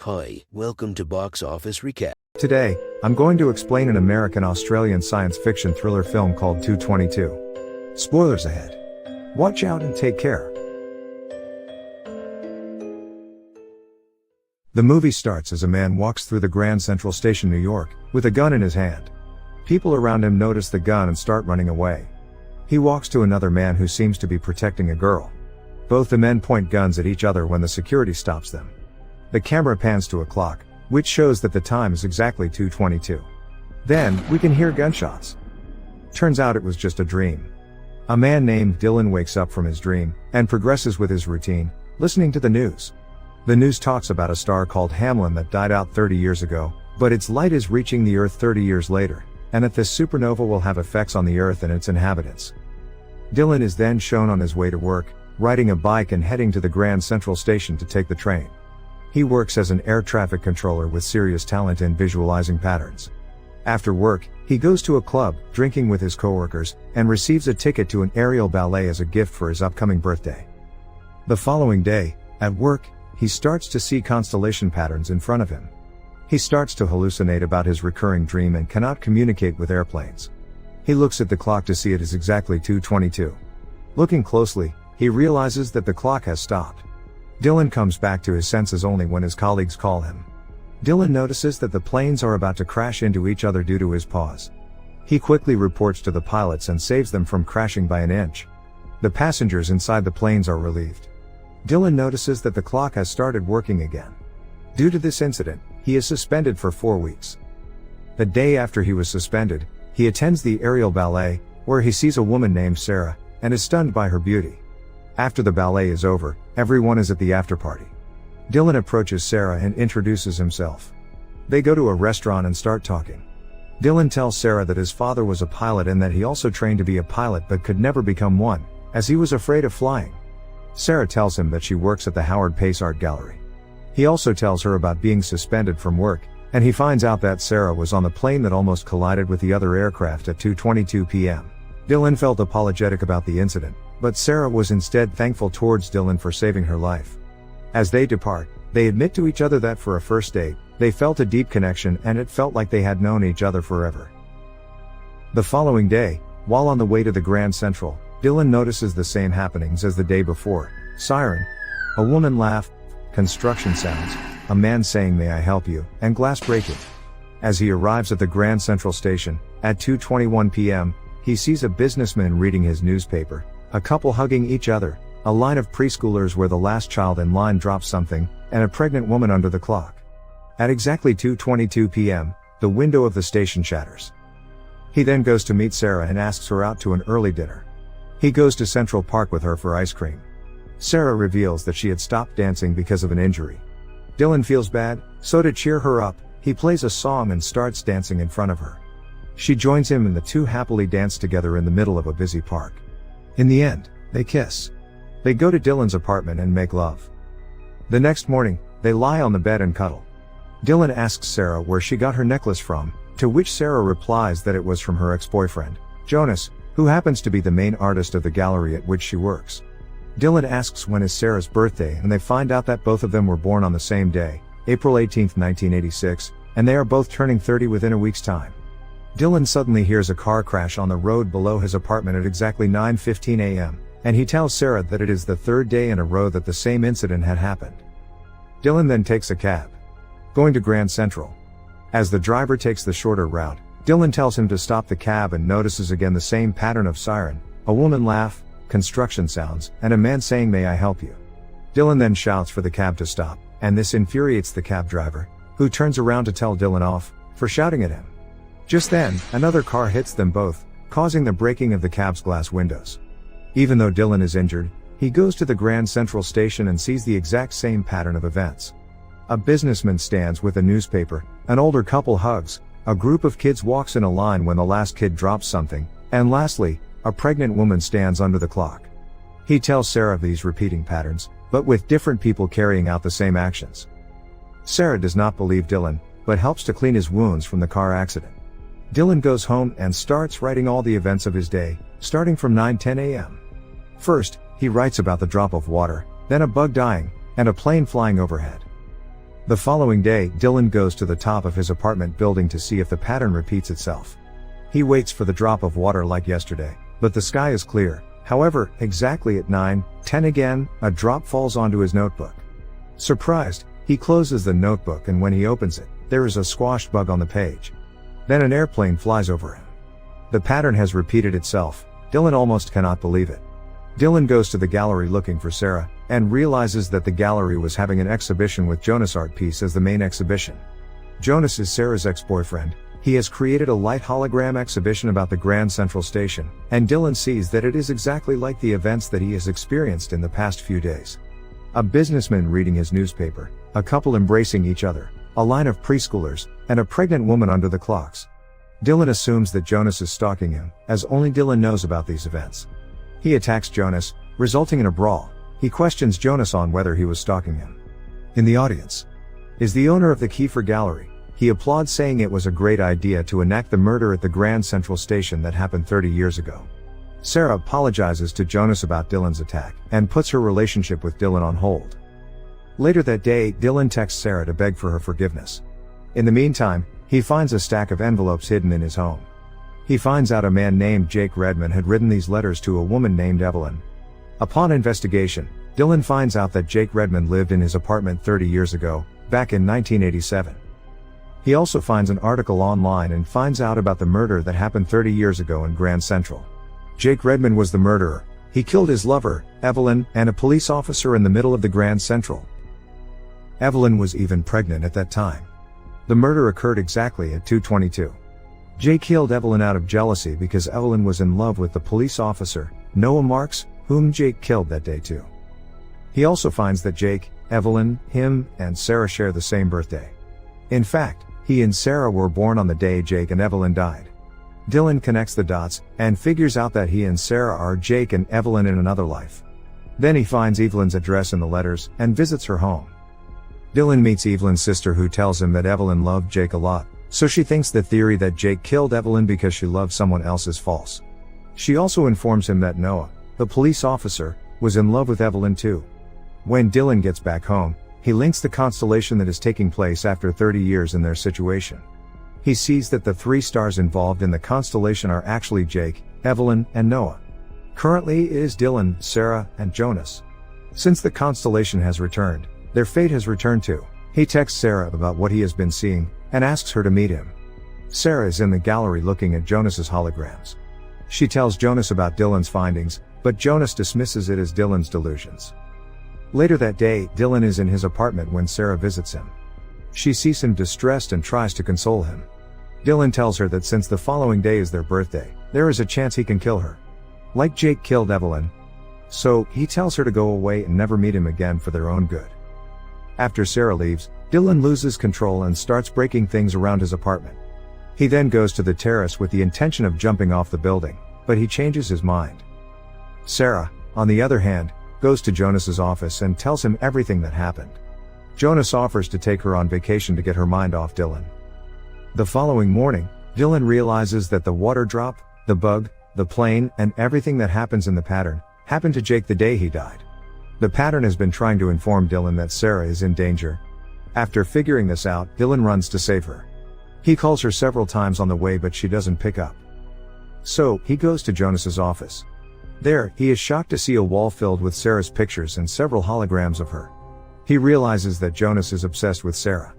Hi, welcome to Box Office Recap. Today, I'm going to explain an American-Australian science fiction thriller film called 222. Spoilers ahead. Watch out and take care. The movie starts as a man walks through the Grand Central Station, New York, with a gun in his hand. People around him notice the gun and start running away. He walks to another man who seems to be protecting a girl. Both the men point guns at each other when the security stops them. The camera pans to a clock, which shows that the time is exactly 2:22. Then, we can hear gunshots. Turns out it was just a dream. A man named Dylan wakes up from his dream, and progresses with his routine, listening to the news. The news talks about a star called Hamlin that died out 30 years ago, but its light is reaching the Earth 30 years later, and that this supernova will have effects on the Earth and its inhabitants. Dylan is then shown on his way to work, riding a bike and heading to the Grand Central Station to take the train. He works as an air traffic controller with serious talent in visualizing patterns. After work, he goes to a club, drinking with his coworkers, and receives a ticket to an aerial ballet as a gift for his upcoming birthday. The following day, at work, he starts to see constellation patterns in front of him. He starts to hallucinate about his recurring dream and cannot communicate with airplanes. He looks at the clock to see it is exactly 2:22. Looking closely, he realizes that the clock has stopped. Dylan comes back to his senses only when his colleagues call him. Dylan notices that the planes are about to crash into each other due to his pause. He quickly reports to the pilots and saves them from crashing by an inch. The passengers inside the planes are relieved. Dylan notices that the clock has started working again. Due to this incident, he is suspended for 4 weeks. The day after he was suspended, he attends the aerial ballet, where he sees a woman named Sarah, and is stunned by her beauty. After the ballet is over, everyone is at the after party. Dylan approaches Sarah and introduces himself. They go to a restaurant and start talking. Dylan tells Sarah that his father was a pilot and that he also trained to be a pilot but could never become one, as he was afraid of flying. Sarah tells him that she works at the Howard Pace Art Gallery. He also tells her about being suspended from work, and he finds out that Sarah was on the plane that almost collided with the other aircraft at 2:22 p.m. Dylan felt apologetic about the incident, but Sarah was instead thankful towards Dylan for saving her life. As they depart, they admit to each other that for a first date, they felt a deep connection and it felt like they had known each other forever. The following day, while on the way to the Grand Central, Dylan notices the same happenings as the day before: siren, a woman laugh, construction sounds, a man saying "May I help you," and glass breaking. As he arrives at the Grand Central Station, at 2:21 p.m., he sees a businessman reading his newspaper, a couple hugging each other, a line of preschoolers where the last child in line drops something, and a pregnant woman under the clock. At exactly 2:22 p.m., the window of the station shatters. He then goes to meet Sarah and asks her out to an early dinner. He goes to Central Park with her for ice cream. Sarah reveals that she had stopped dancing because of an injury. Dylan feels bad, so to cheer her up, he plays a song and starts dancing in front of her. She joins him and the two happily dance together in the middle of a busy park. In the end, they kiss. They go to Dylan's apartment and make love. The next morning, they lie on the bed and cuddle. Dylan asks Sarah where she got her necklace from, to which Sarah replies that it was from her ex-boyfriend, Jonas, who happens to be the main artist of the gallery at which she works. Dylan asks when is Sarah's birthday and they find out that both of them were born on the same day, April 18, 1986, and they are both turning 30 within a week's time. Dylan suddenly hears a car crash on the road below his apartment at exactly 9:15 a.m., and he tells Sarah that it is the third day in a row that the same incident had happened. Dylan then takes a cab, going to Grand Central. As the driver takes the shorter route, Dylan tells him to stop the cab and notices again the same pattern of siren, a woman laugh, construction sounds, and a man saying "May I help you." Dylan then shouts for the cab to stop, and this infuriates the cab driver, who turns around to tell Dylan off for shouting at him. Just then, another car hits them both, causing the breaking of the cab's glass windows. Even though Dylan is injured, he goes to the Grand Central Station and sees the exact same pattern of events. A businessman stands with a newspaper, an older couple hugs, a group of kids walks in a line when the last kid drops something, and lastly, a pregnant woman stands under the clock. He tells Sarah of these repeating patterns, but with different people carrying out the same actions. Sarah does not believe Dylan, but helps to clean his wounds from the car accident. Dylan goes home and starts writing all the events of his day, starting from 9:10 a.m. First, he writes about the drop of water, then a bug dying, and a plane flying overhead. The following day, Dylan goes to the top of his apartment building to see if the pattern repeats itself. He waits for the drop of water like yesterday, but the sky is clear. However, exactly at 9:10 again, a drop falls onto his notebook. Surprised, he closes the notebook, and when he opens it, there is a squashed bug on the page. Then an airplane flies over him. The pattern has repeated itself. Dylan almost cannot believe it. Dylan goes to the gallery looking for Sarah, and realizes that the gallery was having an exhibition with Jonas' art piece as the main exhibition. Jonas is Sarah's ex-boyfriend. He has created a light hologram exhibition about the Grand Central Station, and Dylan sees that it is exactly like the events that he has experienced in the past few days. A businessman reading his newspaper, a couple embracing each other, a line of preschoolers, and a pregnant woman under the clocks. Dylan assumes that Jonas is stalking him, as only Dylan knows about these events. He attacks Jonas, resulting in a brawl. He questions Jonas on whether he was stalking him. In the audience is the owner of the Kiefer Gallery. He applauds, saying it was a great idea to enact the murder at the Grand Central Station that happened 30 years ago. Sarah apologizes to Jonas about Dylan's attack, and puts her relationship with Dylan on hold. Later that day, Dylan texts Sarah to beg for her forgiveness. In the meantime, he finds a stack of envelopes hidden in his home. He finds out a man named Jake Redman had written these letters to a woman named Evelyn. Upon investigation, Dylan finds out that Jake Redman lived in his apartment 30 years ago, back in 1987. He also finds an article online and finds out about the murder that happened 30 years ago in Grand Central. Jake Redman was the murderer. He killed his lover, Evelyn, and a police officer in the middle of the Grand Central. Evelyn was even pregnant at that time. The murder occurred exactly at 2:22. Jake killed Evelyn out of jealousy because Evelyn was in love with the police officer, Noah Marks, whom Jake killed that day too. He also finds that Jake, Evelyn, him, and Sarah share the same birthday. In fact, he and Sarah were born on the day Jake and Evelyn died. Dylan connects the dots, and figures out that he and Sarah are Jake and Evelyn in another life. Then he finds Evelyn's address in the letters, and visits her home. Dylan meets Evelyn's sister, who tells him that Evelyn loved Jake a lot, so she thinks the theory that Jake killed Evelyn because she loved someone else is false. She also informs him that Noah, the police officer, was in love with Evelyn too. When Dylan gets back home, he links the constellation that is taking place after 30 years in their situation. He sees that the 3 stars involved in the constellation are actually Jake, Evelyn, and Noah. Currently it is Dylan, Sarah, and Jonas. Since the constellation has returned, their fate has returned too. He texts Sarah about what he has been seeing, and asks her to meet him. Sarah is in the gallery looking at Jonas's holograms. She tells Jonas about Dylan's findings, but Jonas dismisses it as Dylan's delusions. Later that day, Dylan is in his apartment when Sarah visits him. She sees him distressed and tries to console him. Dylan tells her that since the following day is their birthday, there is a chance he can kill her. Like Jake killed Evelyn. So, he tells her to go away and never meet him again for their own good. After Sarah leaves, Dylan loses control and starts breaking things around his apartment. He then goes to the terrace with the intention of jumping off the building, but he changes his mind. Sarah, on the other hand, goes to Jonas's office and tells him everything that happened. Jonas offers to take her on vacation to get her mind off Dylan. The following morning, Dylan realizes that the water drop, the bug, the plane, and everything that happens in the pattern, happened to Jake the day he died. The pattern has been trying to inform Dylan that Sarah is in danger. After figuring this out, Dylan runs to save her. He calls her several times on the way, but she doesn't pick up. So, he goes to Jonas's office. There, he is shocked to see a wall filled with Sarah's pictures and several holograms of her. He realizes that Jonas is obsessed with Sarah.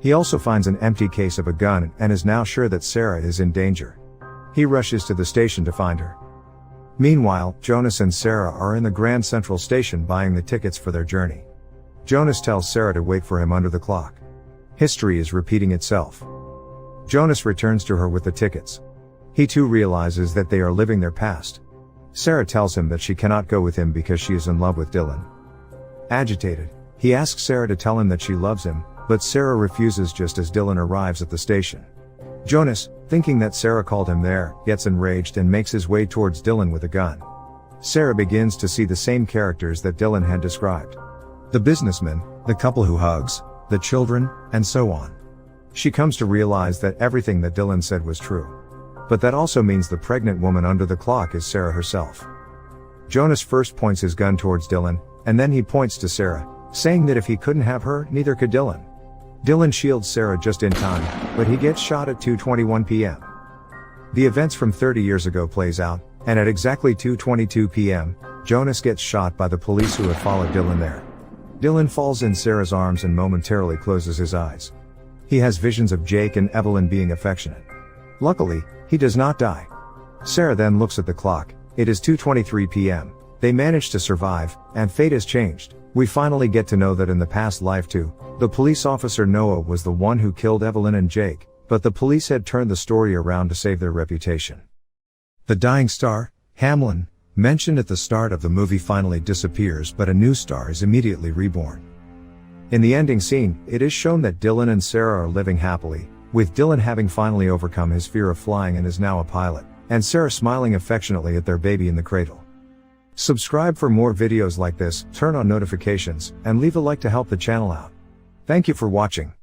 He also finds an empty case of a gun and is now sure that Sarah is in danger. He rushes to the station to find her. Meanwhile, Jonas and Sarah are in the Grand Central Station buying the tickets for their journey. Jonas tells Sarah to wait for him under the clock. History is repeating itself. Jonas returns to her with the tickets. He too realizes that they are living their past. Sarah tells him that she cannot go with him because she is in love with Dylan. Agitated, he asks Sarah to tell him that she loves him, but Sarah refuses just as Dylan arrives at the station. Jonas, thinking that Sarah called him there, gets enraged and makes his way towards Dylan with a gun. Sarah begins to see the same characters that Dylan had described. The businessman, the couple who hugs, the children, and so on. She comes to realize that everything that Dylan said was true. But that also means the pregnant woman under the clock is Sarah herself. Jonas first points his gun towards Dylan, and then he points to Sarah, saying that if he couldn't have her, neither could Dylan. Dylan shields Sarah just in time, but he gets shot at 2:21 p.m. The events from 30 years ago plays out, and at exactly 2:22 p.m., Jonas gets shot by the police who have followed Dylan there. Dylan falls in Sarah's arms and momentarily closes his eyes. He has visions of Jake and Evelyn being affectionate. Luckily, he does not die. Sarah then looks at the clock. It is 2:23 p.m. They managed to survive, and fate has changed. We finally get to know that in the past life too, the police officer Noah was the one who killed Evelyn and Jake, but the police had turned the story around to save their reputation. The dying star, Hamlin, mentioned at the start of the movie finally disappears, but a new star is immediately reborn. In the ending scene, it is shown that Dylan and Sarah are living happily, with Dylan having finally overcome his fear of flying and is now a pilot, and Sarah smiling affectionately at their baby in the cradle. Subscribe for more videos like this, turn on notifications, and leave a like to help the channel out. Thank you for watching.